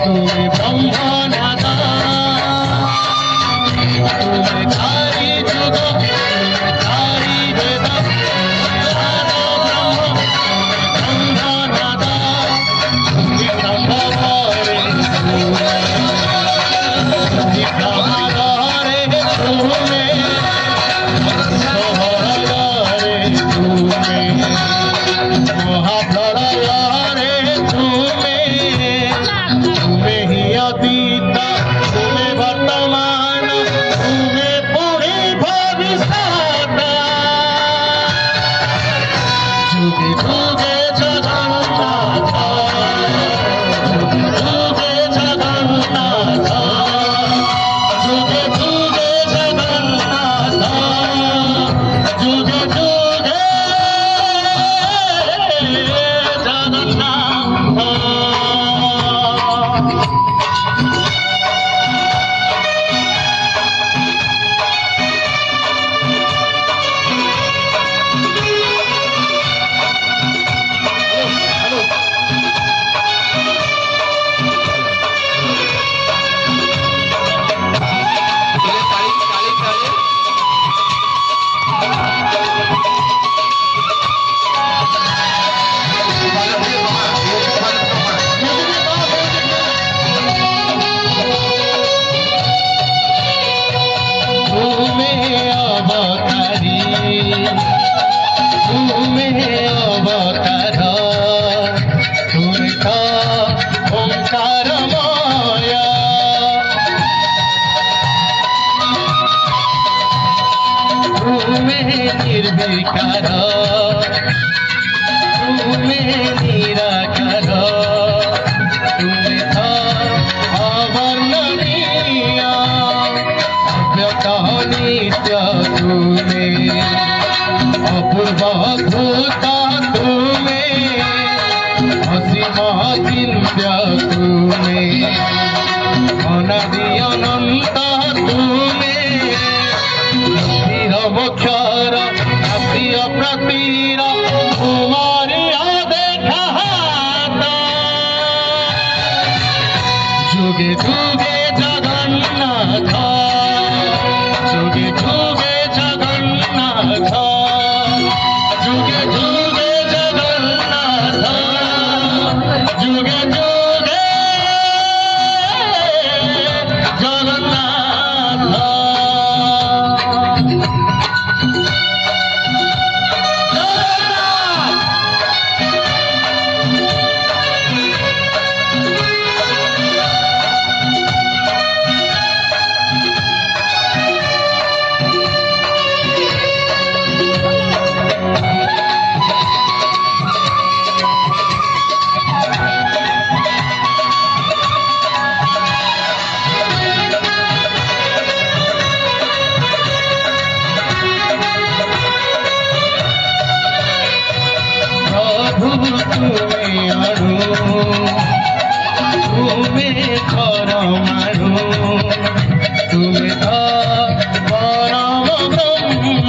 তুমি ব্রহ্মনাদা তুমি ধারি যুগ ধারি বেদ ব্রহ্মনাদা তুমি সম্ভবরে তুমি প্রাণারে তুমি সহরারে তুমি মহাপ্রলয়ারে তুমি তুমি হি অতীত তুমি বর্তমান তুমি পুরি ভবিষ্যৎ যুগে যুগে জগন্নাথ যুগে যুগে জগন্নাথ যুগে যুগে জগন্নাথ যুগে যুগে निर्विकार তুমি নিরাকার তুমি অবর্ণনীয় অব্যক্ত নিত্য তুমি অপূর্ব ভূত তুমি অসীম চিন্ত্য তুমি অনাদি অনন্ত তুমি মোক্ষর প্রিয় প্রতীর তোমারি দেখা যুগে যুগে জগন্নাথ যুগে যুগে জগন্নাথ যুগে যুগে জগন্নাথ যুগে যুগে জগন্নাথ তুমি অণু তুমি পরমাণু তুমি পরম ব্রহ্ম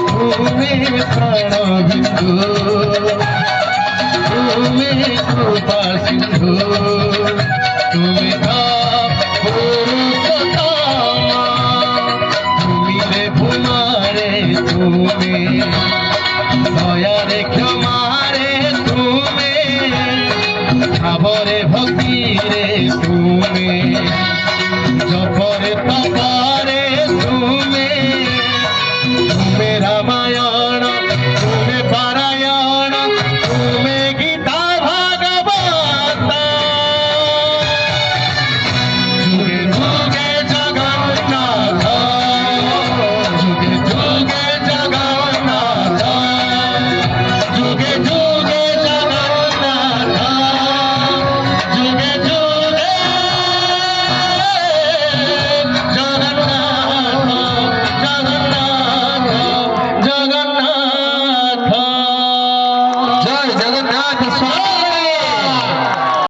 তুমি প্রাণবিন্দু তুমি কৃপা সিন্ধু তুমি তুমি দয়ারে ক্ষমারে তুমি ভাবরে ভক্তিরে তুমি জপরে তপরে তুমি তুমি রামায়ণ তুমি পারায়ণ তুমি গীতা ভাগবত যুগে যুগে জগন্নাথ যুগে যুগে জগন্নাথ যুগে যুগে জগন্নাথ যুগে যুগে জগন্নাথ জগন্নাথ জয় জগন্নাথ।